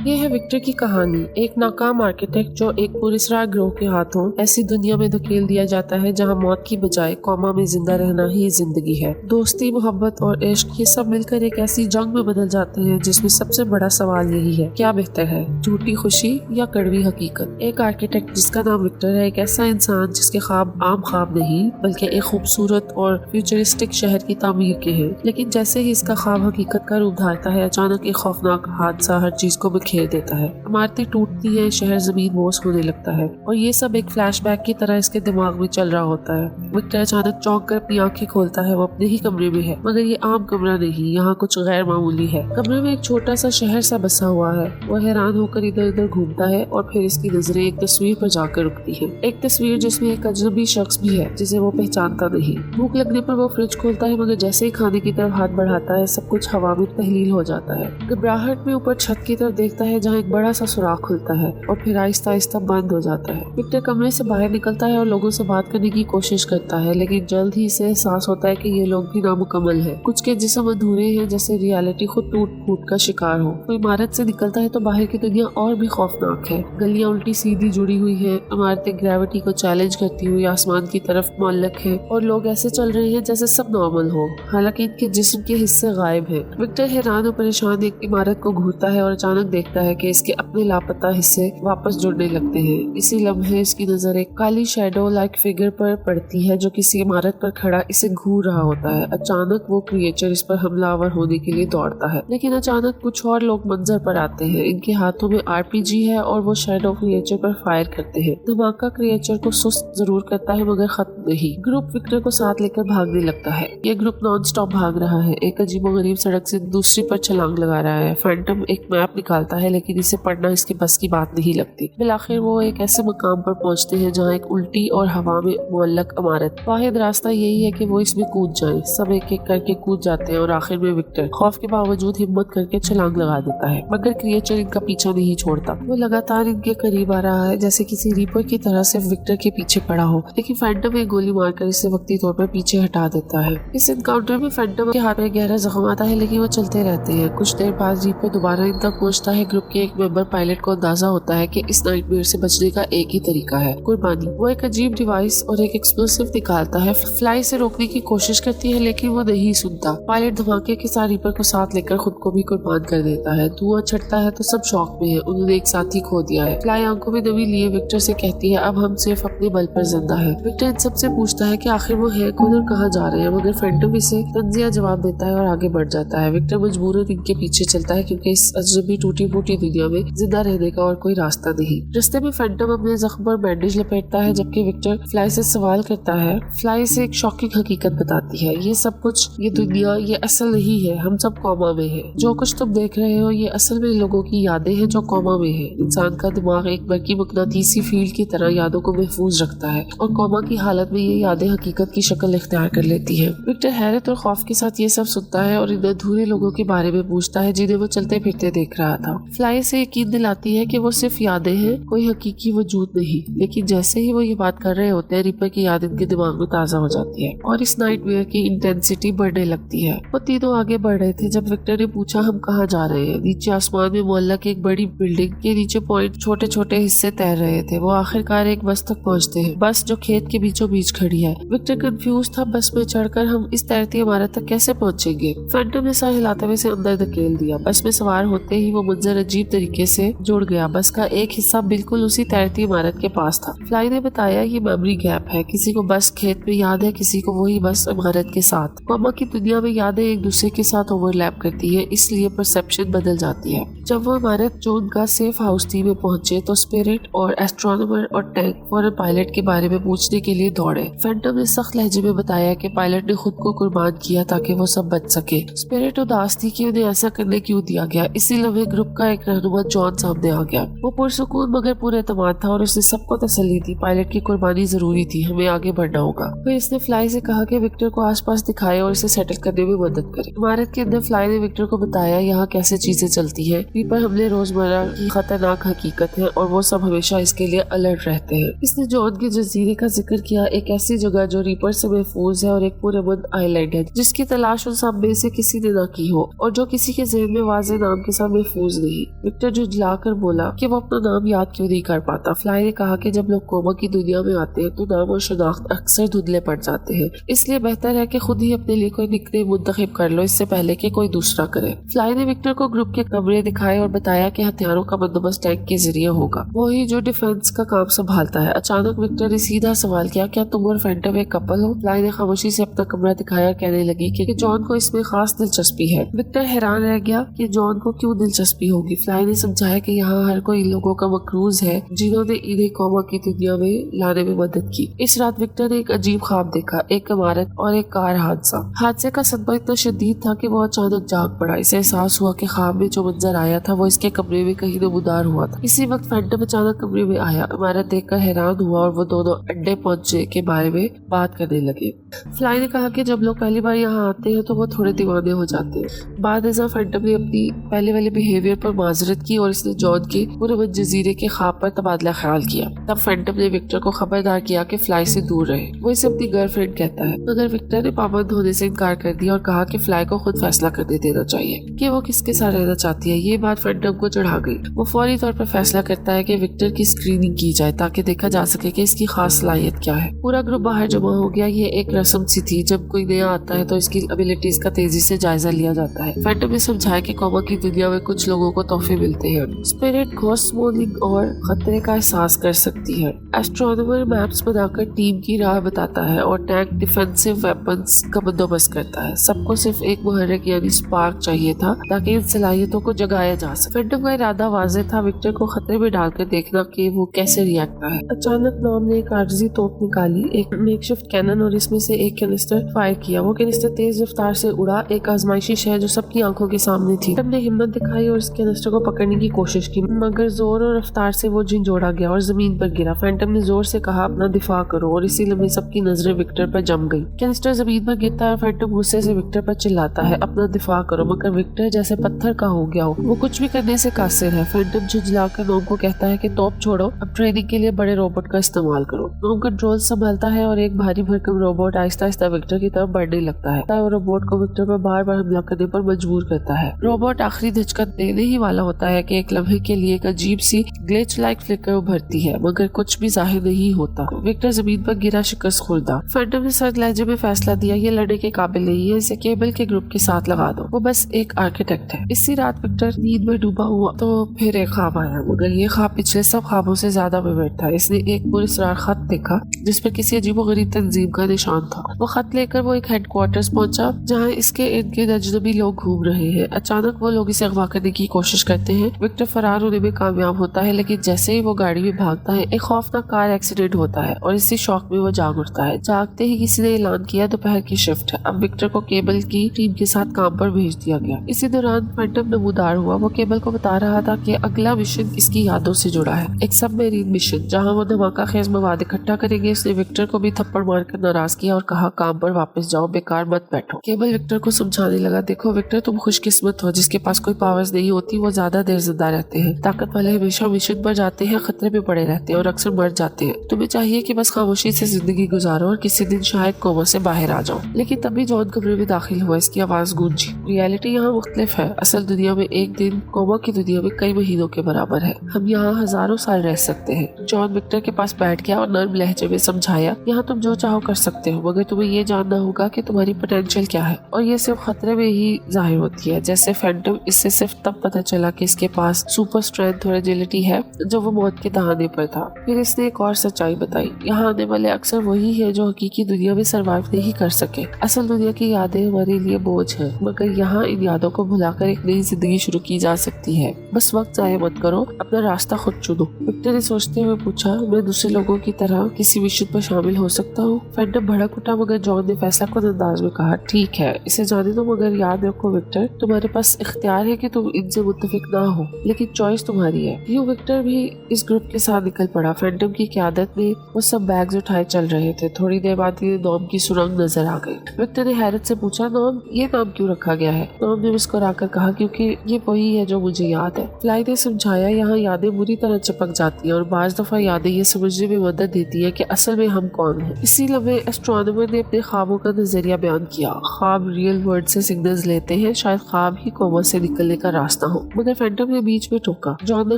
ये है विक्टर की कहानी। एक नाकाम आर्किटेक्ट जो एक पुलिसरार गिरोह के हाथों ऐसी दुनिया में धकेल दिया जाता है जहां मौत की बजाय कोमा में जिंदा रहना ही जिंदगी है। दोस्ती, मोहब्बत और इश्क ये सब मिलकर एक ऐसी जंग में बदल जाते हैं जिसमें सबसे बड़ा सवाल यही है, क्या बेहतर है, झूठी खुशी या कड़वी हकीकत। एक आर्किटेक्ट जिसका नाम विक्टर है एक ऐसा इंसान जिसके ख्वाब आम ख्वाब नहीं बल्कि एक खूबसूरत और फ्यूचरिस्टिक शहर की तामीर के हैं। लेकिन जैसे ही इसका ख्वाब हकीकत का रूप धारता है, अचानक एक खौफनाक हादसा हर चीज को बिखेर देता है। इमारतें टूटती हैं, शहर जमीन बोस होने लगता है और ये सब एक फ्लैशबैक की तरह इसके दिमाग में चल रहा होता है। विक्टर अचानक चौंक कर अपनी आंखें खोलता है। वो अपने ही कमरे में है, मगर ये आम कमरा नहीं, यहाँ कुछ गैर मामूली है। कमरे में एक छोटा सा शहर सा बसा हुआ है। वो हैरान होकर इधर उधर घूमता है और फिर इसकी नजरें एक तस्वीर पर जाकर रुकती है। एक तस्वीर जिसमें एक अजनबी शख्स भी है जिसे वो पहचानता नहीं। भूख लगने पर वो फ्रिज खोलता है, मगर जैसे ही खाने की तरफ हाथ बढ़ाता है सब कुछ हवा में तहलील हो जाता है। घबराहट में ऊपर छत की तरफ देखता है जहाँ एक बड़ा सा सुराख खुलता है और फिर आहिस्ता आहिस्ता बंद हो जाता है। विक्टर कमरे से बाहर निकलता है और लोगों से बात करने की कोशिश करता है, लेकिन जल्द ही इसे एहसास होता है कि ये लोग भी नामुकम्मल है। कुछ के जिस्म अधूरे हैं, जैसे रियलिटी खुद टूट फूट का शिकार हो। वो इमारत से निकलता है तो बाहर की दुनिया और भी खौफनाक है। गलियां उल्टी सीधी जुड़ी हुई है, इमारतें ग्रेविटी को चैलेंज करती हुई आसमान की तरफ मुअल्लक है और लोग ऐसे चल रहे हैं जैसे सब नॉर्मल हो, हालांकि इनके जिस्म के हिस्से गायब है। विक्टर हैरान और परेशान एक इमारत को घूरता है और अचानक देखता है कि इसके अपने लापता हिस्से वापस जुड़ने लगते हैं। इसी लम्हे इसकी नजर एक काली शैडो लाइक फिगर पर पड़ती है जो किसी इमारत पर खड़ा इसे घूर रहा होता है। अचानक वो क्रिएचर इस पर हमलावर होने के लिए दौड़ता है, लेकिन अचानक कुछ और लोग मंजर पर आते हैं। इनके हाथों में आरपीजी है और वो शैडो क्रिएचर पर फायर करते हैं। धमाका क्रिएचर को सुस्त जरूर करता है मगर खत्म नहीं। ग्रुप विक्टर को साथ लेकर भागने लगता है। ये ग्रुप नॉन स्टॉप भाग रहा है, एक अजीबोगरीब सड़क से दूसरी पर छलांग लगा रहा है। फैंटम एक मैप निकालता है, लेकिन इसे पढ़ना इसके बस की बात नहीं लगती। बिलाखिर वो एक ऐसे मकाम पर पहुंचते हैं जहाँ एक उल्टी और हवा में मुअल्लक इमारत। वाहिद रास्ता यही है कि वो इसमें कूद जाएं। सब एक एक करके कूद जाते हैं और आखिर में विक्टर खौफ के बावजूद हिम्मत करके छलांग लगा देता है, मगर क्रिएचर इनका पीछा नहीं छोड़ता। वो लगातार इनके करीब आ रहा है जैसे किसी रीपर की तरह से विक्टर के पीछे पड़ा हो, लेकिन फैंटम एक गोली मारकर इसे वक्ती तौर पर पीछे हटा देता है। इस एनकाउंटर में फैंटम के हाथ में गहरा जख्म आता है, लेकिन वो चलते रहते हैं। कुछ देर बाद रीपर दोबारा इन तक पहुंचता है। ग्रुप के एक मेंबर पायलट को अंदाजा होता है कि इस नाइटमेयर से बचने का एक ही तरीका है, कुर्बानी। वो एक अजीब डिवाइस और एक एक्सप्लोसिव निकालता है। फ्लाई से रोकने की कोशिश करती है, लेकिन वो नहीं सुनता। पायलट धमाके के साथ रीपर को साथ लेकर खुद को भी कुर्बान कर देता है। धुआं छटता है तो सब शौक में है, उन्होंने एक साथी खो दिया है। फ्लाई आंखों में नमी लिए विक्टर से कहती है, अब हम सिर्फ अपने बल पर जिंदा है। विक्टर इन सबसे पूछता है कि आखिर वो है कौन और कहाँ जा रहे हैं, मगर फैंटम इसे तंजिया जवाब देता है और आगे बढ़ जाता है। विक्टर मजबूरन इनके पीछे चलता है क्योंकि इस अजनबी टूटी फूटी दुनिया में जिंदा रहने का और कोई रास्ता नहीं। रास्ते में फैंटम अपने जख्म पर बैंडेज लपेटता है, जबकि विक्टर फ्लाई से सवाल करता है। फ्लाई से एक शॉकिंग हकीकत बताती है, ये सब कुछ, ये दुनिया, ये असल नहीं है, हम सब कोमा में है। जो कुछ तुम देख रहे हो ये असल में लोगों की यादें हैं जो कोमा में है। इंसान का दिमाग एक बरकी मकनातीसी फील्ड की तरह यादों को महफूज रखता है और कोमा की हालत में ये यादें हकीकत की शक्ल इख्तियार कर लेती है। विक्टर हैरत और खौफ के साथ ये सब सुनता है और इन अधूरे लोगों के बारे में पूछता है जिन्हें वो चलते फिरते देख रहा था। फ्लाई से यकीन दिलाती है कि वो सिर्फ यादें हैं, कोई हकीकी वजूद नहीं। लेकिन जैसे ही वो ये बात कर रहे होते हैं, रीपर की याद इनके दिमाग में ताजा हो जाती है और इस नाइटमेयर की इंटेंसिटी बढ़ने लगती है। वो तीनों आगे बढ़ रहे थे जब विक्टर ने पूछा, हम कहाँ जा रहे हैं? नीचे आसमान में मुअल्लक एक बड़ी बिल्डिंग के नीचे पॉइंट छोटे छोटे हिस्से तैर रहे थे। वो आखिरकार एक बस तक पहुँचते हैं, बस जो खेत के बीचों बीच खड़ी है। विक्टर कंफ्यूज था, बस में चढ़कर हम इस तैरती इमारत तक कैसे पहुँचेंगे? फैंटम ने सर हिलाते हुए अंदर धकेल दिया। बस में सवार होते ही वो मंजर अजीब तरीके से जुड़ गया। बस का एक हिस्सा बिल्कुल उसी तैरती इमारत के पास था। फ्लाई ने बताया, ये मेमोरी गैप है, किसी को बस खेत में याद है, किसी को वही बस इमारत के साथ। कोमा की दुनिया में यादें एक दूसरे के साथ ओवरलैप करती है, इसलिए परसेप्शन बदल जाती है। जब वो इमारत जो उनका सेफ हाउस थी में पहुंचे तो स्पिरिट और एस्ट्रोनॉमर और टैंक फौरन पायलट के बारे में पूछने के लिए दौड़े। फैंटम ने सख्त लहजे में बताया कि पायलट ने खुद को कुर्बान किया ताकि वो सब बच सके। स्पिरिट उदास थी कि उन्हें ऐसा करने क्यों दिया गया। इसी लम्हे ग्रुप का एक रहनुमा जॉन सामने आ गया। वो पुरसुकून मगर पूरे एतमाद था और उसने सबको तसल्ली दी, पायलट की कुर्बानी जरूरी थी, हमें आगे बढ़ना होगा। फिर इसने फ्लाई से कहा कि विक्टर को आसपास दिखाए और इसे सेटल करने में मदद करे। इमारत के अंदर फ्लाई ने विक्टर को बताया यहाँ कैसे चीजें चलती है। रीपर हमले रोजमर्रा की खतरनाक हकीकत है और वो सब हमेशा इसके लिए अलर्ट रहते हैं। इसने जॉन के जजीरे का जिक्र किया, एक ऐसी जगह जो रीपर से महफूज है और एक पुरअमन आइलैंड है जिसकी तलाश उन सब में से किसी ने न की हो और जो किसी के ज़हन में वाज़ेह नाम के साथ महफूज नहीं। रही। विक्टर झुंझलाकर बोला कि वो अपना नाम याद क्यों नहीं कर पाता। फ्लाई ने कहा कि जब लोग कोमा की दुनिया में आते हैं तो नाम और शनाख्त अक्सर धुंधले पड़ जाते हैं, इसलिए बेहतर है कि खुद ही अपने लिए कोई निकनेम मुंतखब कर लो इससे पहले कि कोई दूसरा करे। फ्लाई ने विक्टर को ग्रुप के कमरे दिखाए और बताया कि हथियारों का बंदोबस्त टैंक के जरिए होगा, वही जो डिफेंस का काम संभालता है। अचानक विक्टर ने सीधा सवाल किया, क्या तुम और फैंटम एक कपल हो? फ्लाई ने खामोशी से अपना कमरा दिखाया, कहने लगी कि जॉन को इसमें खास दिलचस्पी है। विक्टर हैरान रह गया कि जॉन को क्यों दिलचस्पी होगी। फ्लाई ने समझाया कि यहाँ हर कोई लोगों का मकरूज है जिन्होंने इन्हें कोमा की दुनिया में लाने में मदद की। इस रात विक्टर ने एक अजीब ख्वाब देखा, एक इमारत और एक कार हादसे का सदमा इतना शदीद था कि वो अचानक जाग पड़ा। इसे एहसास हुआ कि ख्वाब में जो मंजर आया था वो इसके कमरे में कहीं नमूदार हुआ था। इसी वक्त फैंटम अचानक कमरे में आया, इमारत देखकर हैरान हुआ और वो दोनों अड्डे पहुंचे के बारे में बात करने लगे। फ्लाई ने कहा कि जब लोग पहली बार यहाँ आते हैं तो वो थोड़े दीवाने हो जाते हैं। बाद फैंटम ने अपनी पहले वाले बिहेवियर पर माजरत की और इसने जॉन के पूरे जजीरे के ख्वाब पर तबादला ख्याल किया। तब फैंटम ने विक्टर को खबरदार किया कि फ्लाई से दूर रहे, वो इसे अपनी गर्लफ्रेंड कहता है। मगर विक्टर ने पाबंद होने से इनकार कर दिया और कहा कि फ्लाई को खुद फैसला करने देना चाहिए कि वो किसके साथ रहना चाहती है। ये बात फैंटम को चढ़ा गई। वो फौरी तौर पर फैसला करता है कि विक्टर की स्क्रीनिंग की जाए ताकि देखा जा सके कि इसकी खास सलाहियत क्या है। पूरा ग्रुप बाहर जमा हो गया। ये एक रस्म सी थी, जब कोई नया आता है तो इसकी एबिलिटीज का तेजी से जायजा लिया जाता है। फैंटम ने समझाया कि कोमा की दुनिया में कुछ लोगों को तोहफे मिलते हैं। स्पिरिट घोस्ट मॉर्निंग और खतरे का एहसास कर सकती है। एस्ट्रोनॉमर मैप्स बनाकर टीम की राह बताता है और टैंक डिफेंसिव वेपन्स का बंदोबस्त करता है। सबको सिर्फ एक मुहर्रिक यानी स्पार्क चाहिए था ताकि इन सलाहियतों को जगाया जा सके। फैंटम का इरादा वाज़ेह था, विक्टर को खतरे में डालकर देखना कि वो कैसे रिएक्ट करता है। अचानक नॉम ने एक आर्जी तोप निकाली, एक मेकशिफ्ट कैनन, और इसमें से एक कैनिस्टर फायर किया। वो कैनिस्टर तेज रफ्तार से उड़ा, एक आजमाइशी शहर जो सबकी आंखों के सामने थी। फैंटम ने हिम्मत दिखाई और इस कैनिस्टर को पकड़ने की कोशिश की, मगर जोर और रफ्तार से वो झिंझोड़ा गया और जमीन पर गिरा। फैंटम ने जोर से कहा, अपना दिफा करो, और इसी लम्हे सबकी नजरें विक्टर पर जम गई। कैनिस्टर जमीन पर गिरता है और फैंटम गुस्से से विक्टर पर चिल्लाता है, अपना दिफा करो, मगर विक्टर जैसे पत्थर का हो गया हो, वो कुछ भी करने से कासिर है। फैंटम झुंझलाकर नोम को कहता है कि तोप छोड़ो, अब ट्रेनिंग के लिए बड़े रोबोट का इस्तेमाल करो। नोम कंट्रोल संभालता है और एक भारी भरकम रोबोट आहिस्ता आहिस्ता विक्टर की तरफ बढ़ने लगता है। रोबोट को विक्टर पर बार बार हमला करने पर मजबूर करता है। रोबोट आखिरी धचका देने ही वाला होता है कि एक लम्हे के लिए एक अजीब सी ग्लिच लाइक फ्लिकर उभरती है, मगर कुछ भी जाहिर नहीं होता। विक्टर जमीन पर गिरा शिकस्त खुर्दा। फैंटम ने सर्द लहजे में फैसला दिया, ये लड़ने के काबिल नहीं है, इसे केबल के ग्रुप के साथ लगा दो, वो बस एक आर्किटेक्ट है। इसी रात विक्टर नींद में डूबा हुआ तो फिर एक ख्वाब आया, मगर ये ख्वाब पिछले सब ख्वाबों से ज्यादा विविध था। इसने एक पुरस्कार खत देखा जिसपे किसी अजीबोगरीब तंजीम का निशान था। वो खत लेकर वो एक हेडक्वार्टर्स पहुंचा जहाँ इसके इर्द गिर्द अजनबी लोग घूम रहे हैं। अचानक वो लोग इसे अगवा करने की कोशिश करते हैं। विक्टर फरार होने में कामयाब होता है, लेकिन जैसे ही वो गाड़ी में भागता है एक खौफनाक कार एक्सीडेंट होता है और इसी शौक में वो जाग उठता है। जागते ही किसी ने ऐलान किया, दोपहर की शिफ्ट है। अब विक्टर को केबल की टीम के साथ काम पर भेज दिया गया। इसी दौरान फैंटम नमूदार हुआ। वो केबल को बता रहा था कि अगला मिशन इसकी यादों से जुड़ा है, एक सबमरीन मिशन जहाँ वो धमाका खेज मवाद इकट्ठा करेंगे। उसने विक्टर को भी थप्पड़ मारकर नाराज किया और कहा, काम पर वापस जाओ, बेकार मत बैठो। केबल विक्टर को समझाने लगा, देखो विक्टर, तुम खुशकिस्मत हो, जिसके पास कोई पावर्स नहीं होती वो ज्यादा देर जिंदा रहते हैं। ताकत वाले हमेशा मिशन पर जाते हैं, खतरे में पड़े रहते हैं और अक्सर मर जाते हैं। तुम्हें चाहिए कि बस खामोशी से जिंदगी गुजारो और किसी दिन शायद कोमा से बाहर आ जाओ। लेकिन तभी जॉन कमरे में दाखिल हुआ। इसकी आवाज गूंजी। रियलिटी यहाँ मुख्तलिफ है। असल दुनिया में एक दिन कोमा की दुनिया में कई महीनों के बराबर है। हम यहाँ हजारों साल रह सकते हैं। जॉन विक्टर के पास बैठ गया और नर्म लहजे में समझाया, यहाँ तुम जो चाहो कर सकते हो, मगर तुम्हें ये जानना होगा कि तुम्हारी पोटेंशियल क्या है, और ये सिर्फ खतरे में ही जाहिर होती है। जैसे फैंटम, इससे सिर्फ तब पता चला कि इसके पास सुपर स्ट्रेंथ और एजिलिटी है जब वो मौत के दहाने पर था। फिर इसने एक और सच्चाई बताई, यहाँ आने वाले अक्सर वही है जो हकीकी दुनिया में सर्वाइव नहीं कर सके। असल दुनिया की यादें हमारे लिए बोझ है, मगर यहाँ इन यादों को भुलाकर एक नई जिंदगी शुरू की जा सकती है। बस वक्त जाया मत करो, अपना रास्ता खुद चुनो। विक्टर ने सोचते हुए पूछा, मैं दूसरे लोगों की तरह किसी मिशन पर शामिल हो सकता हूँ? फैंटम भड़क उठा, मगर जॉन ने फैसला कुन अंदाज में कहा, ठीक है, इसे जाने दो, मगर याद रखो विक्टर, तुम्हारे पास इख्तियार है कि तुम इनसे मुत्तफिक ना हो, लेकिन चॉइस तुम्हारी है। यूं विक्टर विक्टर भी इस ग्रुप के साथ निकल पड़ा। फैंटम की क़यादत में वो सब बैग्स उठाए चल रहे थे। थोड़ी देर बाद ये नॉम की सुरंग नजर आ गई। विक्टर ने हैरत से पूछा, नॉम, ये नाम क्यों रखा गया है? नॉम ने मुस्कुराकर कहा, क्योंकि ये वही है जो मुझे याद है। फ्लाई ने समझाया, यहाँ यादें बुरी तरह चिपक जाती हैं और बाज दफा यादें ये समझने में मदद देती है कि असल में हम कौन हैं। इसी लम्हे एस्ट्रोनॉमर ने अपने ख्वाबों का नजरिया बयान किया। ख्वाब रियल वर्ल्ड से सिग्नल्स लेते हैं, शायद ख्वाब ही कोमा से निकलने का रास्ता हो। मगर फैंटम ने बीच में टोका। जॉन ने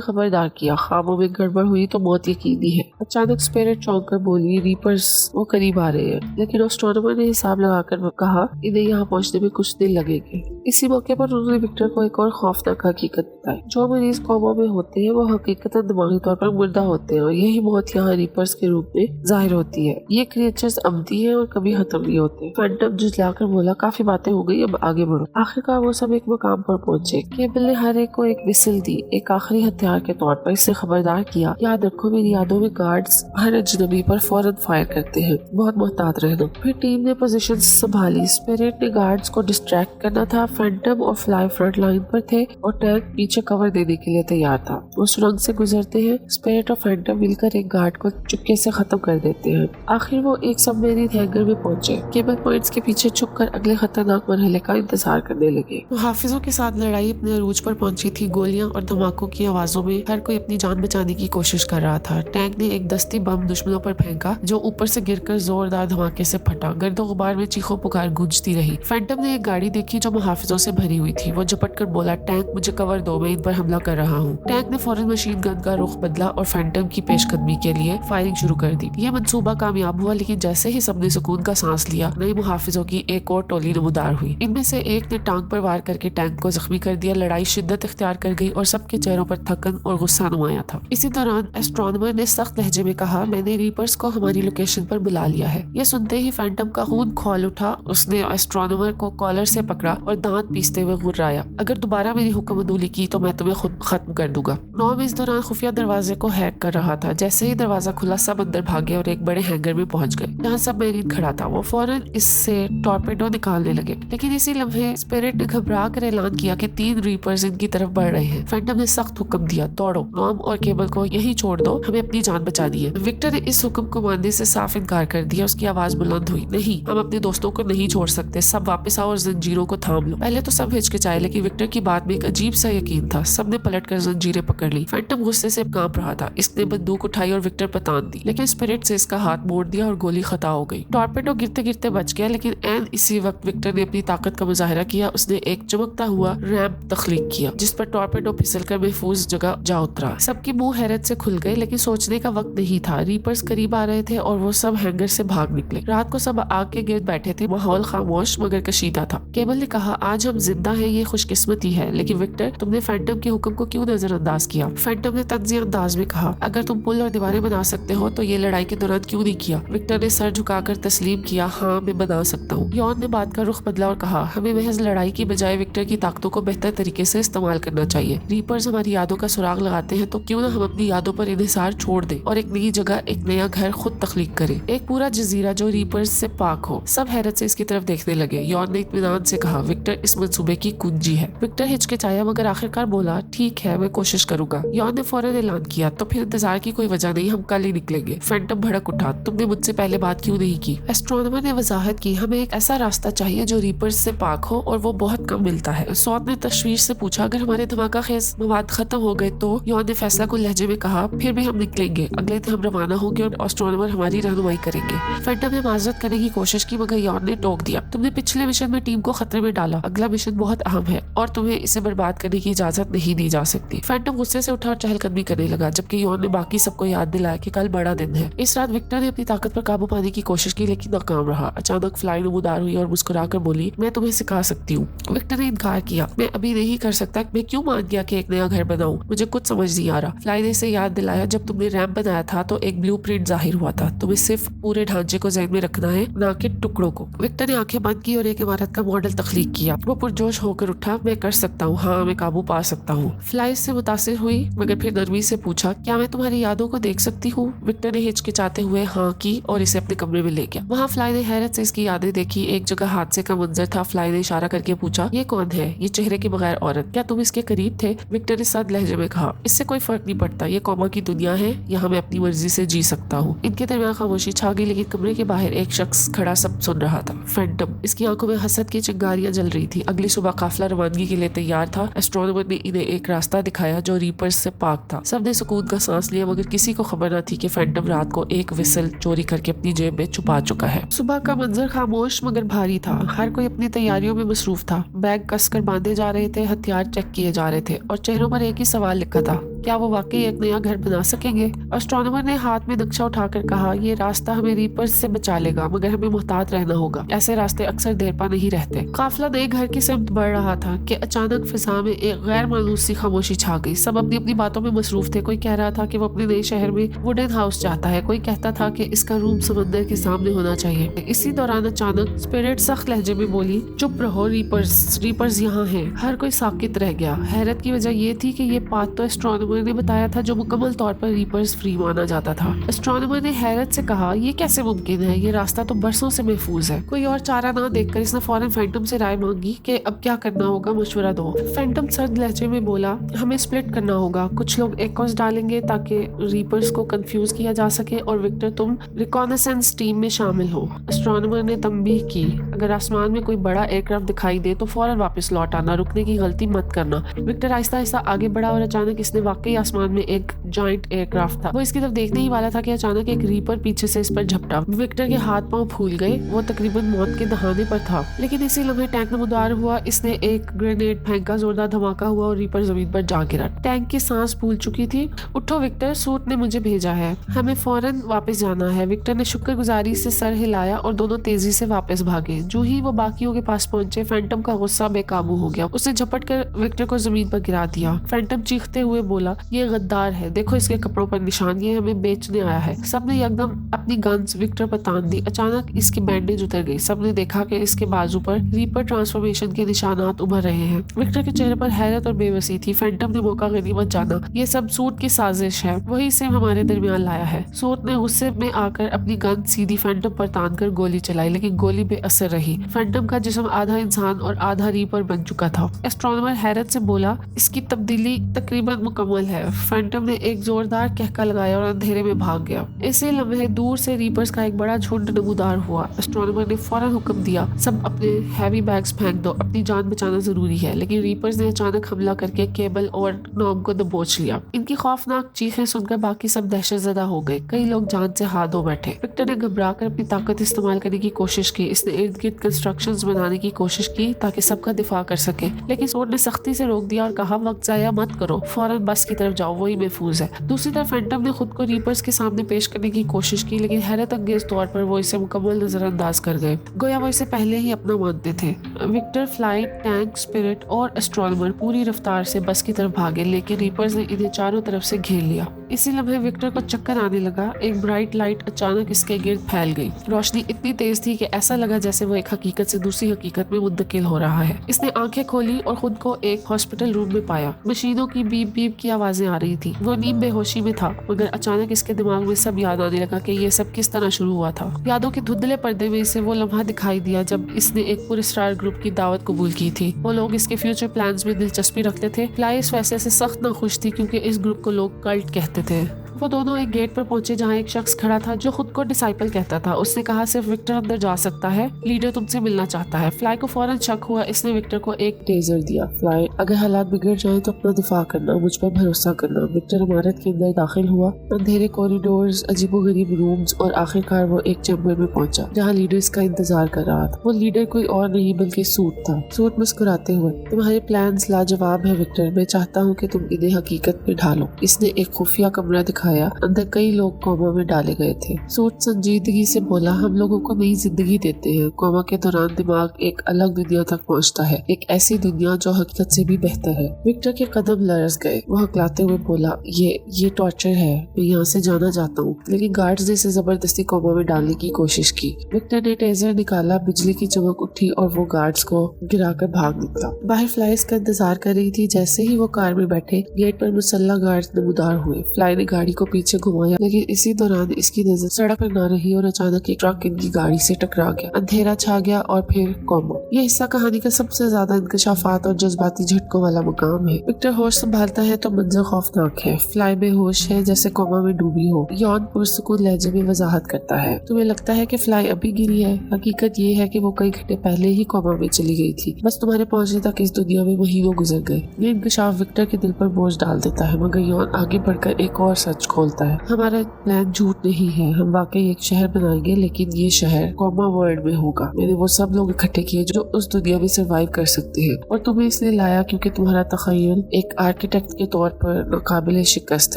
खबरदार किया, ख्वाबों में गड़बड़ हुई तो मौत यकीनी है। अचानक स्पिरिट चौंक कर बोली, रीपर्स वो करीब आ रहे हैं। लेकिन एस्ट्रोनॉमर ने हिसाब लगाकर कहा, इन्हें यहाँ पहुँचने में कुछ दिन लगेंगे। इसी मौके पर उन्होंने विक्टर को एक और खौफनाक हकीकत बताई। जो मरीज कोमा में होते हैं वो हकीकतन दिमागी तौर पर मुर्दा होते हैं और यही मौत यहाँ रीपर्स के रूप में जाहिर होती है। ये क्रिएचर्स अमदी हैं और कभी खत्म नहीं होते। फैंटम झुंझलाकर बोला, काफी बातें हो गई, अब आगे बढ़ो। आखिरकार वो सब एक मकाम पर पहुंचे। केबल ने हर एक को एक विसल दी, एक आखिरी हथियार के तौर पर। इससे खबरदार किया, याद रखो मेरी यादों में गार्ड्स हर अजनबी पर फौरन फायर करते हैं, बहुत मोहतात रहना। फिर टीम ने पोजीशन संभाली। स्पिरिट ने गार्ड्स को डिस्ट्रैक्ट करना था। फैंटम और फ्लाई फ्रंट लाइन पर थे और टैंक पीछे कवर देने के लिए तैयार था। वो सुरंग से गुजरते हैं। स्पिरिट और फैंटम मिलकर एक गार्ड को चुपके से खत्म कर देते हैं। आखिर वो एक सबमरीन हैंगर में पहुंचे। केबल पॉइंट्स के पीछे छुपकर अगले खतरनाक मरहले का इंतजार करने लगे। मुहाफिजों के साथ लड़ाई अपने अरूज पर पहुंची थी। गोलियां और धमाकों की आवाजों में हर कोई अपनी जान बचाने की कोशिश कर रहा था। टैंक ने एक दस्ती बम दुश्मनों पर फेंका जो ऊपर से गिरकर जोरदार धमाके से फटा। गर्दो गुबार में चीखों पुकार गूंजती रही। फैंटम ने एक गाड़ी देखी जो मुहाफिजों से भरी हुई थी। वो झपट कर बोला, टैंक मुझे कवर दो, मैं इन पर हमला कर रहा हूँ। टैंक ने फौरन मशीन गन का रुख बदला और फैंटम की पेशकदमी के लिए फायरिंग शुरू कर दी। यह मंसूबा कामयाब हुआ, लेकिन जैसे ही सबने सुकून का सांस लिया, नए मुहाफिजों की एक और टोली नमूदार हुई। इनमें से एक ने टांग पर वार करके टैंक को जख्मी कर दिया। लड़ाई शिद्दत इख्तियार कर गई और सबके चेहरों पर थकन और गुस्सा नुमाया था। इसी दौरान एस्ट्रोनॉमर ने सख्त लहजे में कहा, मैंने रीपर्स को हमारी लोकेशन पर बुला लिया है। यह सुनते ही फैंटम का खून खौल उठा। उसने एस्ट्रोनॉमर को कॉलर से पकड़ा और दांत पीसते हुए गुर्राया, अगर दोबारा मेरी हुक्म अदूली की तो मैं तुम्हें खुद खत्म कर दूंगा। नॉम इस दौरान खुफिया दरवाजे को हैक कर रहा था। जैसे ही दरवाजा खुला, सब अंदर भागे और एक बड़े हैंगर में पहुंच गए जहाँ सब मैरीन खड़ा था। वो फौरन इससे टॉर्पेडो निकालने लगे, लेकिन इसी लम्हे स्पिरिट ने घबरा कर ऐलान किया कि 3 रीपर्स इनकी तरफ बढ़ रहे हैं। फैंटम ने सख्त हुक्म दिया, दौड़ो, नॉम और केबल को यही छोड़ दो, हमें अपनी जान बचानी है। विक्टर ने इस हुक्म को मानने से साफ इनकार कर दिया। उसकी आवाज बुलंद हुई, नहीं, हम अपने दोस्तों को नहीं छोड़ सकते। सब वापस आओ और जंजीरों को थाम लो। पहले तो सब हिचकिचाए, लेकिन विक्टर की बात में एक अजीब सा यकीन था। सबने पलटकर जंजीरें पकड़ ली। फैंटम गुस्से से कांप रहा था। इसने बंदूक उठाई और विक्टर पर तान दी, लेकिन स्पिरिट से इसका हाथ मोड़ दिया और गोली खता हो गई। टॉर्पेडो गिरते गिरते बच गया, लेकिन एन इसी वक्त विक्टर ने अपनी ताकत का मुजाहिरा किया। उसने एक चमकता हुआ रैंप तख्लीक किया जिस पर टॉर्पेडो फिसलकर महफूज जगह जा उतरा। सबके मुंह हैरत से खुल गए, लेकिन सोचने का वक्त नहीं था। रीपर्स करीब आ रहे थे और वो सब हैंगर से भाग निकले। रात को सब आग के गिर्द बैठे थे। माहौल खामोश मगर कशीदा था। केबल ने कहा, आज हम जिंदा हैं, ये खुशकिस्मती है, लेकिन विक्टर, तुमने फैंटम के हुक्म को क्यों नजरअंदाज किया? फैंटम ने तंज़ी अंदाज में कहा, अगर तुम पुल और दीवारें बना सकते हो तो ये लड़ाई के दौरान क्यों नहीं किया? विक्टर ने सर झुकाकर तस्लीम किया, हाँ, मैं बना सकता हूँ। यॉन ने बात का रुख बदला और कहा, हमें महज लड़ाई की बजाय विक्टर की ताकतों को बेहतर तरीके से इस्तेमाल करना चाहिए। रीपर्स हमारी यादों का सुराग लगाते हैं, तो क्यों ना हम अपनी यादों पर इन्हिसार छोड़ दें और एक नई जगह, एक नया घर खुद तख्लीक करें, एक पूरा जजीरा जो रीपर्स से पाक हो। सब हैरत से इसकी तरफ देखने लगे। यॉन ने इत्मीनान से कहा, विक्टर इस मंसूबे की कुंजी है। विक्टर हिचकिचाया मगर आखिरकार बोला, ठीक है, मैं कोशिश करूंगा। यॉन ने फौरन ऐलान किया, तो फिर इंतजार की कोई वजह नहीं, हम कल ही निकलेंगे। फैंटम भड़क उठा, तुमने मुझसे पहले बात क्यों नहीं की? एस्ट्रोनॉमर ने वजाहत की, हमें एक ऐसा रास्ता चाहिए जो रीपर्स से पाक हो और वो बहुत कम मिलता है। सौद ने तशवीश से पूछा, अगर हमारे धमाका खेज मवाद खत्म हो गए तो? यॉन ने फैसला कुल लहजे में कहा, फिर भी हम निकलेंगे। अगले दिन हम रवाना होंगे और एस्ट्रोनॉमर हमारी रहनुमाई करेंगे। फैंटम ने माजरत करने की कोशिश की मगर यॉन ने टोक दिया, तुमने पिछले मिशन में टीम को खतरे में डाला। अगला मिशन बहुत अहम है और तुम्हें इसे बर्बाद करने की इजाजत नहीं दी जा सकती। फैंटम गुस्से से उठा और चहलकदमी करने लगा, जबकि यॉन ने बाकी सबको याद दिलाया कि कल बड़ा दिन है। इस रात विक्टर ने अपनी ताकत पर काबू पाने की कोशिश की, लेकिन नाकाम रहा। अचानक फ्लाई नमूदार हुई और मुस्कुराकर बोली, मैं तुम्हें सिखा सकती हूँ। विक्टर ने इनकार किया, मैं अभी नहीं कर सकता। मैं क्यों मान गया कि एक नया घर बनाऊं? मुझे कुछ समझ नहीं आ रहा। फ्लाई ने इसे याद दिलाया, जब तुमने रैंप बनाया था तो एक ब्लूप्रिंट जाहिर हुआ था। तुम्हें सिर्फ पूरे ढांचे को ज़हन में रखना है, ना कि टुकड़ों को। विक्टर ने आंखें बंद की और एक इमारत का मॉडल तख्लीक किया। वो पुरजोश होकर उठा, मैं कर सकता हूँ, हाँ मैं काबू पा सकता हूँ। फ्लाई इससे मुतासिर हुई मगर फिर नरमी से पूछा, क्या मैं तुम्हारी यादों को देख सकती हूँ? विक्टर ने हिचकिचाते हुए हाँ की और इसे अपने कमरे में ले गया। वहाँ फ्लाई ने हैरत से इसकी यादें देखी। एक जगह हादसे का मंजर था। फ्लाई ने इशारा करके पूछा, ये कौन है? ये चेहरे के बगैर औरत, क्या तुम इसके करीब थे? विक्टर ने सख्त लहजे में कहा, इससे कोई फर्क नहीं पड़ता, ये कौमा की दुनिया है, यहाँ मैं अपनी मर्जी से जी सकता हूँ। इनके दरमियान खामोशी छा गई, लेकिन कमरे के बाहर एक शख्स खड़ा सब सुन रहा था। फैंटम। इसकी आंखों में हसद की चिंगारियां जल रही थी। अगली सुबह काफिला रवानगी के लिए तैयार था। एस्ट्रोनॉमर ने इन्हें एक रास्ता दिखाया जो रीपर्स से पाक था। सबने सुकून का सांस लिया, मगर किसी को खबर न थी कि फैंटम रात को एक विसल चोरी करके अपनी जेब में छुपा चुका है। सुबह का मंजर खामोश मगर भारी था। हर कोई अपनी तैयारियों में मसरूफ था। बैग कसकर बांधे जा रहे थे, हथियार चेक किए जा रहे थे और चेहरों पर एक ही सवाल लिखा था, क्या वो वाकई एक नया घर बना सकेंगे? एस्ट्रोनॉमर ने हाथ में नक्शा उठाकर कहा, ये रास्ता हमें रीपर्स से बचा लेगा, मगर हमें मुहतात रहना होगा। ऐसे रास्ते अक्सर देर पा नहीं रहते। काफिला नए घर की सिमत बढ़ रहा था कि अचानक फिजा में एक गैर मानूस सी खामोशी छा गई। सब अपनी अपनी बातों में मसरूफ थे। कोई कह रहा था कि वो अपने नए शहर में वुडन हाउस चाहता है, कोई कहता था कि इसका रूम समंदर के सामने होना चाहिए। इसी दौरान अचानक स्पिरिट सख्त लहजे में बोली, चुप रहो, रीपर्स यहाँ हैं। हर कोई साकित रह गया। हैरत की वजह ये थी कि ये बात तो एस्ट्रोनॉमर ने बताया था, जो मुकम्मल तौर पर रीपर्स फ्री माना जाता था। एस्ट्रोनॉमर ने हैरत से कहा, ये कैसे मुमकिन है? ये रास्ता तो बरसों से महफूज है। कोई और चारा ना देखकर इसने फौरन फैंटम से राय मांगी कि अब क्या करना होगा, मशवरा दो। फैंटम सर्द लहजे में बोला, हमें स्प्लिट करना होगा। कुछ लोग एक्स डालेंगे ताकि रीपर्स को कंफ्यूज किया जा सके, और विक्टर तुम रिकॉनेसेंस टीम में शामिल हो। एस्ट्रोनॉमर ने तंबीह की, अगर आसमान में कोई बड़ा एयरक्राफ्ट दिखाई दे तो फौरन वापस लौट आना, रुकने की गलती मत करना। विक्टर आहिस्ता आहिस्ता आगे बढ़ा और अचानक इसने वाकई आसमान में एक जायंट एयरक्राफ्ट था। वो इसकी तरफ देखने ही वाला था कि अचानक एक रीपर पीछे से इस पर झपटा। विक्टर के हाथ पांव फूल गए। वो तकरीबन मौत के दहाने पर था, लेकिन इसी लम्हे टैंक नमदार हुआ। इसने एक ग्रेनेड फेंका, जोरदार धमाका हुआ और रीपर जमीन पर जा गिरा। टैंक की सांस फूल चुकी थी। उठो विक्टर, सूट ने मुझे भेजा है, हमें फौरन वापस जाना है। विक्टर ने शुक्रगुजारी से सर हिलाया और दोनों तेजी से वापस भागे। जो ही वो बाकियों के पास पहुंचे, फैंटम का गुस्सा बेकाबू हो गया। उसने झपट कर विक्टर को जमीन पर गिरा दिया। फैंटम चीखते हुए बोला, ये गद्दार है, देखो इसके कपड़ों पर निशान, ये हमें बेचने आया है। सबने एकदम अपनी गन्स विक्टर पर तान दी। अचानक इसकी बैंडेज उतर गई। सबने देखा कि इसके बाजू पर रीपर ट्रांसफॉर्मेशन के निशानात उभर रहे हैं। विक्टर के चेहरे पर हैरत और बेबसी थी। फैंटम ने मौका गनीमत जाना। ये सब सूट की साजिश है, वही इसे हमारे दरमियान लाया है। सूट ने गुस्से में आकर अपनी गन सीधी फैंटम पर तान कर गोली चलाई, लेकिन गोली बेअसर रही। फैंटम का जिस्म आधा इंसान और आधा रीपर बन चुका था। एस्ट्रोनॉमर हैरत से बोला, इसकी तब्दीली तकरीबन मुकम्मल है। फैंटम ने एक जोरदार कहका लगाया और अंधेरे में भाग गया। इसी लम्हे दूर से रीपर्स का एक बड़ा झुंड नमूदार हुआ। एस्ट्रोनॉमर ने फौरन हुक्म दिया, सब अपने हैवी बैग्स फेंक दो, अपनी जान बचाना जरूरी है। लेकिन रीपर्स ने अचानक हमला करके केबल और नॉम को दबोच लिया। इनकी खौफनाक चीखें सुनकर बाकी सब दहशतजदा हो गए। कई लोग जान से हाथ धो बैठे। विक्टर ने घबराकर अपनी ताकत इस्तेमाल करने की कोशिश की। इसने इर्द गिर्द कंस्ट्रक्शंस बनाने की कोशिश की ताकि सबका दिफा कर सके, लेकिन सोड ने सख्ती से रोक दिया और कहा, वक्त जाया मत करो, फौरन बस की तरफ जाओ, वही महफूज है। दूसरी तरफ फैंटम ने खुद को रीपर्स के सामने पेश करने की कोशिश की, लेकिन हैरत अंगेज तौर पर वो इसे मुकम्मल नजरअंदाज कर गए, गोया वो इसे पहले ही अपना मानते थे। विक्टर, फ्लाई, टैंक, स्पिरिट और एस्ट्रोनॉमर पूरी रफ्तार से बस की तरफ भागे, लेकिन रीपर्स ने इन्हें चारों तरफ से घेर लिया। इसी लम्हे विक्टर को चक्कर आने लगा। एक ब्राइट लाइट अचानक इसके गिर्द फैल गई। रोशनी इतनी तेज थी कि ऐसा लगा जैसे वो एक हकीकत से दूसरी हकीकत में मुंतकिल हो रहा है। इसने आंखें खोली और खुद को एक हॉस्पिटल रूम में पाया। मशीनों की बीप बीप की आवाजें आ रही थी। वो नीम बेहोशी में था, मगर अचानक इसके दिमाग में सब याद आने लगा कि ये सब किस तरह शुरू हुआ था। यादों के धुंधले पर्दे में इसे वो लम्हा दिखाई दिया जब इसने एक पुरस्कार ग्रुप की दावत कबूल की थी। वो लोग इसके फ्यूचर प्लान्स में दिलचस्पी रखते थे। फ्लाई इस फैसले से सख्त नाखुश थी, क्योंकि इस ग्रुप को लोग कल्ट कहते थे। वो दोनों एक गेट पर पहुंचे जहां एक शख्स खड़ा था जो खुद को डिसाइपल कहता था। उसने कहा, सिर्फ विक्टर अंदर जा सकता है, लीडर तुमसे मिलना चाहता है। फ्लाई को फौरन शक हुआ। इसने विक्टर को एक टेजर दिया। फ्लाई, अगर हालात बिगड़ जाए तो अपना दिफा करना, मुझ पर भरोसा करना। विक्टर इमारत के अंदर दाखिल हुआ। अंधेरे कॉरिडोर्स, अजीबोगरीब रूम्स और आखिरकार वो एक चैम्बर में पहुंचा जहाँ लीडर्स का इंतजार कर रहा था। वो लीडर कोई और नहीं बल्कि सूट था। सूट मुस्कुराते हुए, तुम्हारे प्लान्स लाजवाब है विक्टर, मैं चाहता हूँ कि तुम इन्हें हकीकत में ढालो। इसने एक खुफिया कमरा दिखाया दिखाया, अंदर कई लोग कोमा में डाले गए थे। सूट संजीदगी से बोला, हम लोगों को नई जिंदगी देते हैं। कोमा के दौरान दिमाग एक अलग दुनिया तक पहुंचता है, एक ऐसी दुनिया जो हकीकत से भी बेहतर है। विक्टर के कदम लरस गए। वह हकलाते हुए बोला, ये टॉर्चर है, मैं यहाँ से जाना चाहता हूँ। लेकिन गार्ड्स ने इसे जबरदस्ती कोमा में डालने की कोशिश की। विक्टर ने टेजर निकाला, बिजली की चमक उठी और वो गार्ड्स को गिराकर भाग निकला। बाहर फ्लाई इसका इंतजार कर रही थी। जैसे ही वो कार में बैठे, गेट पर मुसल्ला गार्ड्स नमूदार हुए। फ्लाई ने गाड़ी को पीछे घुमाया, लेकिन इसी दौरान इसकी नजर सड़क पर न रही और अचानक एक ट्रक इनकी गाड़ी से टकरा गया। अंधेरा छा गया और फिर कोमा। ये हिस्सा कहानी का सबसे ज्यादा इंकशाफात और जज्बाती झटकों वाला मुकाम है। विक्टर होश संभालता है तो मंजर खौफनाक है। फ्लाई बेहोश है, जैसे कोमा में डूबी हो। यॉन पुरसुकून लहजे में वजाहत करता है, तुम्हें लगता है कि फ्लाई अभी गिरी है? हकीकत ये है कि वो कई घंटे पहले ही कोमा में चली गई थी। बस तुम्हारे पहुंचने तक इस दुनिया में महीनों गुजर गए। ये इंकशाफ विक्टर के दिल पर बोझ डाल देता है, मगर यॉन आगे बढ़कर एक और सच खोलता है। हमारा प्लान झूठ नहीं है, हम वाकई एक शहर बनाएंगे, लेकिन ये शहर कोमा वर्ल्ड में होगा। मैंने वो सब लोग इकट्ठे किए जो उस दुनिया में सर्वाइव कर सकते हैं, और तुम्हें इसलिए लाया क्योंकि तुम्हारा तखय्युल एक आर्किटेक्ट के तौर पर नाकाबिले शिकस्त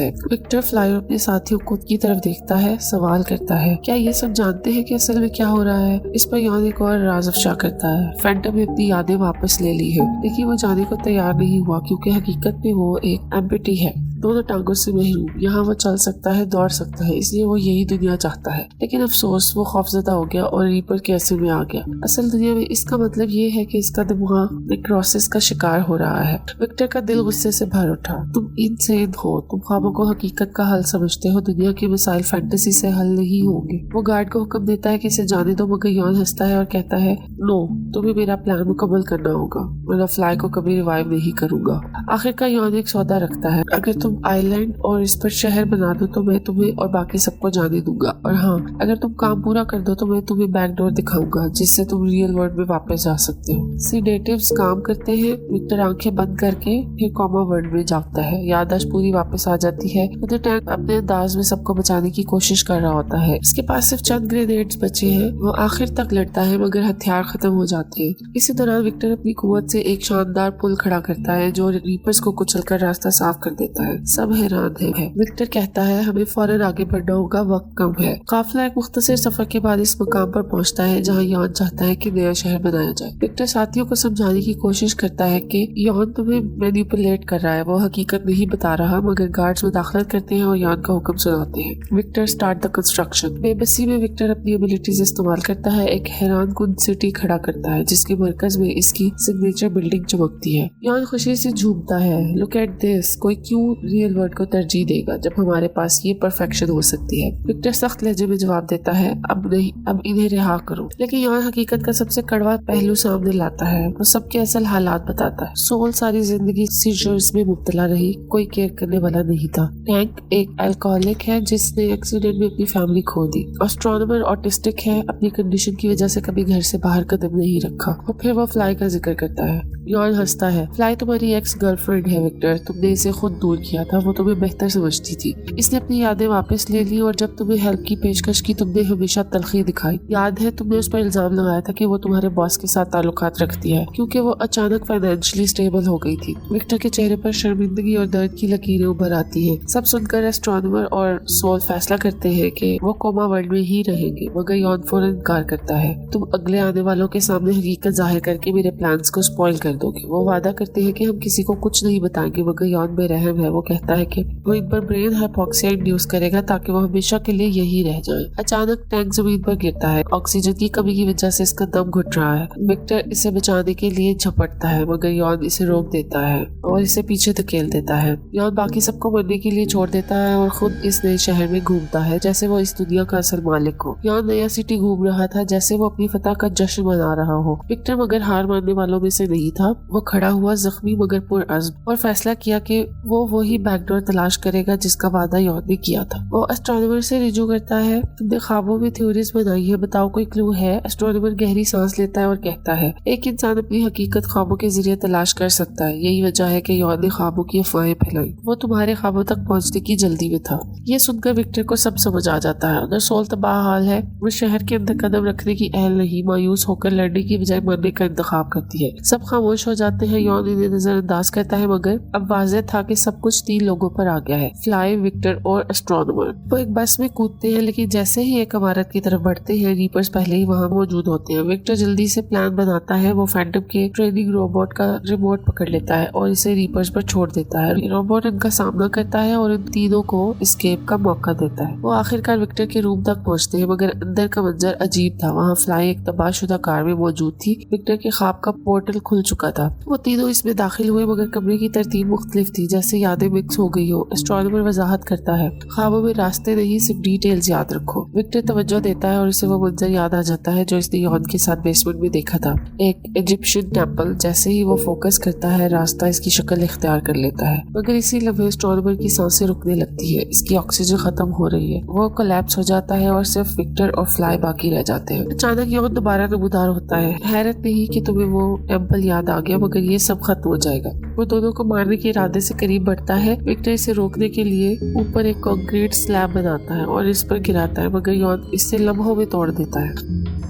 है। विक्टर फ्लाई अपने साथियों को की तरफ देखता है, सवाल करता है, क्या ये सब जानते हैं कि असल में क्या हो रहा है? इस पर यॉन एक और राज अफशा करता है, फैंटम ने अपनी यादें वापस ले ली है, लेकिन वो जाने को तैयार नहीं हुआ क्योंकि हकीकत में वो एक एम्प्टी है, दोनों टांगों से महरूम। यहाँ वो चल सकता है, दौड़ सकता है, इसलिए वो यही दुनिया चाहता है। लेकिन अफसोस वो खौफजदा हो गया और रीपर के असर में आ गया। असल दुनिया में इसका मतलब ये है कि इसका दिमाग नेक्रोसिस का शिकार हो रहा है। विक्टर का दिल गुस्से से भर उठा। तुम इनसेन हो, तुम ख्वाबों को हकीकत का हल समझते हो, दुनिया के मसाइल फैंटेसी से हल नहीं होंगे। वो गार्ड को हुक्म देता है कि इसे जाने दो, मगर यॉन हंसता है और कहता है, नो, तुम्हें मेरा प्लान मुकम्मल करना होगा, मैं फ्लाई को कभी रिवाइव नहीं करूंगा। आखिर का यॉन एक सौदा रखता है, अगर तुम आइलैंड और इस पर शहर बना दो तो मैं तुम्हें और बाकी सबको जाने दूंगा, और हाँ, अगर तुम काम पूरा कर दो तो मैं तुम्हें बैकडोर दिखाऊंगा जिससे तुम रियल वर्ल्ड में वापस जा सकते हो। सीडेटिव्स काम करते हैं। विक्टर आंखें बंद करके फिर कोमा वर्ल्ड में जागता है। याददाश्त पूरी वापस आ जाती है। उधर टैंक अपने अंदाज में सबको बचाने की कोशिश कर रहा होता है। इसके पास सिर्फ चंद ग्रेनेड्स बचे हैं। वो आखिर तक लड़ता है मगर हथियार खत्म हो जाते हैं। इसी दौरान विक्टर अपनी कुव्वत से एक शानदार पुल खड़ा करता है जो रीपर्स को कुचलकर रास्ता साफ कर देता है। सब हैरान है। विक्टर कहता है, हमें फौरन आगे बढ़ना होगा, वक्त कम है। काफिला एक मुख्तसर सफर के बाद इस मकाम पर पहुंचता है जहां यॉन चाहता है कि नया शहर बनाया जाए। विक्टर साथियों को समझाने की कोशिश करता है कि यॉन तुम्हें मैनिपुलेट कर रहा है, वो हकीकत नहीं बता रहा, मगर गार्ड्स मुदाखलत करते हैं और यॉन का हुक्म सुनाते हैं। Victor start the construction. बेबसी में विक्टर अपनी एबिलिटीज इस्तेमाल करता है, एक हैरान कुन सिटी खड़ा करता है जिसके मरकज में इसकी सिग्नेचर बिल्डिंग चमकती है। यॉन खुशी से झूमता है, लुक एट दिस, कोई क्यों रियल वर्ल्ड को तरजीह देगा जब हमारे पास ये परफेक्शन हो सकती है। विक्टर सख्त लहजे में जवाब देता है, अब नहीं, अब इन्हें रिहा करो। लेकिन यॉन हकीकत का सबसे कड़वा पहलू सामने लाता है। वो सबके असल हालात बताता है। सोल सारी जिंदगी सीजर्स में मुब्तला रही, कोई केयर करने वाला नहीं था। टैंक एक अल्कोहलिक है जिसने एक्सीडेंट में अपनी फैमिली खो दी। एस्ट्रोनॉमर ऑटिस्टिक है, अपनी कंडीशन की वजह से कभी घर से बाहर कदम नहीं रखा। और फिर वो फ्लाई का जिक्र करता है। यॉन हंसता है, फ्लाई तुम्हारी एक्स गर्लफ्रेंड है विक्टर, तुमने इसे खुद दूर किया था, वो तुम्हें बेहतर समझती थी। इसने अपनी यादें वापस ले ली और जब तुम्हें हेल्प की पेशकश की तुमने हमेशा तलखी दिखाई। याद है तुमने उस पर इल्जाम लगाया था कि वो तुम्हारे बॉस के साथ ताल्लुकात रखती है क्योंकि वो अचानक फाइनेंशियली स्टेबल हो गई थी। विक्टर के चेहरे पर शर्मिंदगी और दर्द की लकीरें उभर आती हैं। सब सुनकर एस्ट्रोनॉमर और सोल फैसला करते हैं कि वो कोमा वर्ल्ड में ही रहेंगे, मगर यॉन फौरन इनकार करता है। तुम अगले आने वालों के सामने हकीकत जाहिर करके मेरे प्लान्स को स्पॉइल कर दोगे। वो वादा करते हैं कि हम किसी को कुछ नहीं बताएंगे, मगर यॉन बेरहम है। वो कहता है कि वो इन पर ब्रेन हाइपोक्सिया इंड्यूस करेगा ताकि वो हमेशा के लिए यही रह जाए। अचानक टैंक जमीन पर गिरता है। ऑक्सीजन की कमी की वजह से इसका दम घुट रहा है। विक्टर इसे बचाने के लिए झपटता है मगर यॉन इसे रोक देता है और इसे पीछे धकेल देता है। यॉन बाकी सबको मरने के लिए छोड़ देता है और खुद इस नए शहर में घूमता है जैसे वो इस दुनिया का असल मालिक हो। यॉन नया सिटी घूम रहा था जैसे वो अपनी फतह का जश्न मना रहा हो। विक्टर मगर हार मानने वालों में से नहीं था। वो खड़ा हुआ जख्मी मगर पुरअज़्म और फैसला किया कि वो वही बैकडोर तलाश करेगा जिसका वादा यॉन ने किया था। वो एस्ट्रोनॉमर से रिजू करता है, तुमने ख्वाबों में थ्योरीज बनाई है, बताओ कोई क्लू है? एस्ट्रोनॉमर गहरी सांस लेता है और कहता है, एक इंसान अपनी हकीकत ख्वाबों के जरिए तलाश कर सकता है, यही वजह है कि यॉन ने ख्वाबों की अफवाहें फैलाई। वो तुम्हारे ख्वाबों तक पहुंचने की जल्दी में था। ये सुनकर विक्टर को सब समझ आ जाता है। अगर सोल तबाह हाल है, वो शहर के अंदर कदम रखने की अहल नहीं, मायूस होकर लड़ने की बजाय मरने का इंतखाब करती है। सब खामोश हो जाते हैं। यॉन इन्हें नजरअंदाज करता है मगर अब वाज़ेह था कि सब कुछ 3 लोगों पर आ गया है, फ्लाई, विक्टर और एस्ट्रोनॉमर। वो एक बस में कूदते हैं, लेकिन जैसे ही एक इमारत की तरफ बढ़ते हैं रीपर्स पहले ही वहाँ मौजूद होते हैं। विक्टर जल्दी से प्लान बनाता है, वो फैंटम के ट्रेनिंग रोबोट का रिमोट पकड़ लेता है और इसे रीपर्स पर छोड़ देता है। रोबोट इनका सामना करता है और इन तीनों को एस्केप का मौका देता है। वो आखिरकार विक्टर के रूम तक पहुँचते हैं, मगर अंदर का मंजर अजीब था। वहाँ फ्लाई एक तबाहशुदा कार में मौजूद थी। विक्टर के ख्वाब का पोर्टल खुल चुका था। वो तीनों इसमें दाखिल हुए, मगर कमरे की तरतीब मुख्तलिफ थी, जैसे यादें मिक्स हो गई हो। एस्ट्रोनॉमर वजाहत करता है, ख्वाबों में रास्ते नहीं, सिर्फ डिटेल्स याद रखो। विक्टर तवज्जो देता है और उसे वो मंजर याद आ जाता है जो इसने यॉन के साथ बेसमेंट में देखा था, एक इजिप्शियन टेम्पल। जैसे ही वो फोकस करता है, रास्ता इसकी शक्ल इख्तियार कर लेता है, मगर इसी लम्हे एस्ट्रोनॉमर की सांसें रुकने लगती है। इसकी ऑक्सीजन खत्म हो रही है। वो कोलैप्स हो जाता है और सिर्फ विक्टर और फ्लाई बाकी रह जाते हैं। अचानक यॉन दोबारा नमूदार होता है। हैरत नहीं कि तुम्हें वो टेम्पल याद आ गया, मगर ये सब खत्म हो जाएगा। वो दोनों को मारने के इरादे से करीब बढ़ता है। विक्टर इसे रोकने के लिए ऊपर एक कंक्रीट स्लैब बनाता है और इस पर गिराता है, मगर यॉन इससे लम्हों में तोड़ देता है।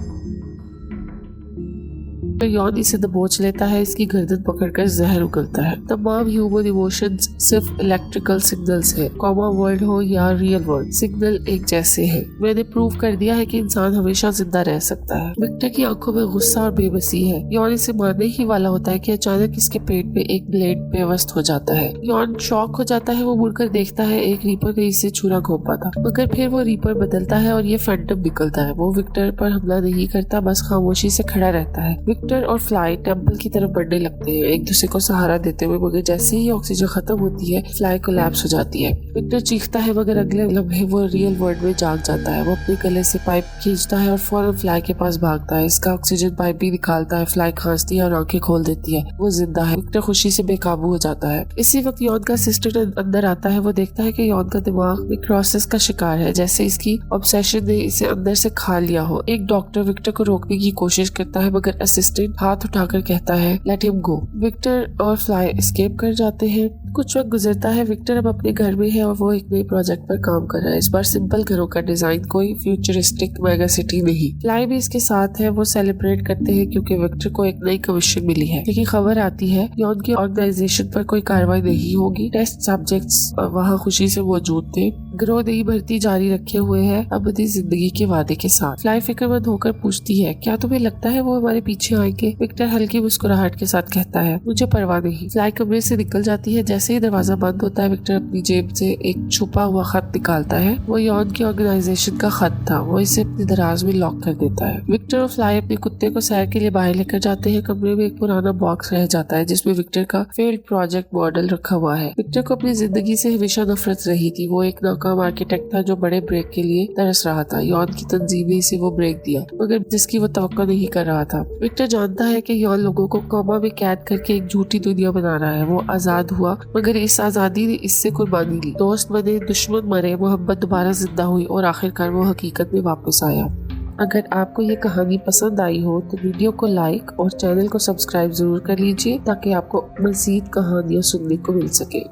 यॉन इसे दबोच लेता है, इसकी गर्दन पकड़कर जहर उगलता है। तमाम ह्यूमन इमोशंस सिर्फ इलेक्ट्रिकल सिग्नल्स है, कॉमा वर्ल्ड हो या रियल वर्ल्ड, सिग्नल एक जैसे है। मैंने प्रूव कर दिया है कि इंसान हमेशा जिंदा रह सकता है। विक्टर की आंखों में गुस्सा और बेबसी है। यॉन इसे मारने ही वाला होता है कि अचानक इसके पेट में एक ब्लेड बेवस्त हो जाता है। यॉन शॉक हो जाता है। वो मुड़कर देखता है, एक रीपर ने इसे छुरा घोंपा था, मगर फिर वो रीपर बदलता है और ये फैंटम निकलता है। वो विक्टर पर हमला नहीं करता, बस खामोशी से खड़ा रहता है। विक्टर और फ्लाई टेम्पल की तरफ बढ़ने लगते हैं, एक दूसरे को सहारा देते हुए, मगर जैसे ही ऑक्सीजन खत्म होती है, फ्लाई कोलैप्स हो जाती है। विक्टर चीखता है, मगर अगले लम्हे वो रियल वर्ल्ड में जाग जाता है। वो अपने गले से पाइप खींचता है और फौरन फ्लाई के पास भागता है। इसका ऑक्सीजन पाइप भी निकालता है। फ्लाई खांसती है और आंखें खोल देती है। वो जिंदा है। विक्टर खुशी से बेकाबू हो जाता है। इसी वक्त यॉन का असिस्टेंट अंदर आता है। वो देखता है कि यॉन का दिमाग नेक्रोसिस का शिकार है, जैसे इसकी ऑब्सेशन ने इसे अंदर से खा लिया हो। एक डॉक्टर विक्टर को रोकने की कोशिश करता है, मगर असिस्टेंट हाथ उठाकर कहता है, लेट हिम गो। विक्टर और फ्लाई एस्केप कर जाते हैं। कुछ वक्त गुजरता है। विक्टर अब अपने घर में है और वो एक नए प्रोजेक्ट पर काम कर रहा है। इस बार सिंपल घरों का डिजाइन, कोई फ्यूचरिस्टिक मेगा सिटी नहीं। फ्लाई भी इसके साथ है। वो सेलिब्रेट करते हैं क्योंकि विक्टर को एक नई कमीशन मिली है। लेकिन खबर आती है यॉन की ऑर्गेनाइजेशन पर कोई कार्रवाई नहीं होगी। टेस्ट सब्जेक्ट्स वहाँ खुशी से मौजूद थे। गिरोह नई भर्ती जारी रखे हुए है, अपनी जिंदगी के वादे के साथ। फ्लाई फिक्रमंद होकर पूछती है, क्या तुम्हें लगता है वो हमारे पीछे आएंगे? विक्टर हल्की मुस्कुराहट के साथ कहता है, मुझे परवाह नहीं। फ्लाई कमरे से निकल जाती है। जैसे ही दरवाजा बंद होता है, विक्टर अपनी जेब से एक छुपा हुआ खत निकालता है। वो यॉन की ऑर्गेनाइजेशन का खत था। वो इसे अपनी दराज में लॉक कर देता है। विक्टर और फ्लाई अपने कुत्ते को सैर के लिए बाहर लेकर जाते हैं। कमरे में एक पुराना बॉक्स रह जाता है जिसमें विक्टर का फेल्ड प्रोजेक्ट मॉडल रखा हुआ है। विक्टर को अपनी जिंदगी से हमेशा नफरत रही थी। वो एक नाकाम आर्किटेक्ट था जो बड़े ब्रेक के लिए तरस रहा था। यॉन की तंजीम ने इसे वो ब्रेक दिया, मगर जिसकी वो तवक्को नहीं कर रहा था। विक्टर जानता है कि यॉन लोगों को कोमा में कैद करके एक झूठी दुनिया बना रहा है। वो आजाद हुआ, मगर इस आजादी ने इससे कुर्बानी ली। दोस्त बने, दुश्मन मरे, मोहब्बत दोबारा जिंदा हुई और आखिरकार वो हकीकत में वापस आया। अगर आपको ये कहानी पसंद आई हो तो वीडियो को लाइक और चैनल को सब्सक्राइब जरूर कर लीजिए, ताकि आपको मज़ीद कहानियाँ सुनने को मिल सके।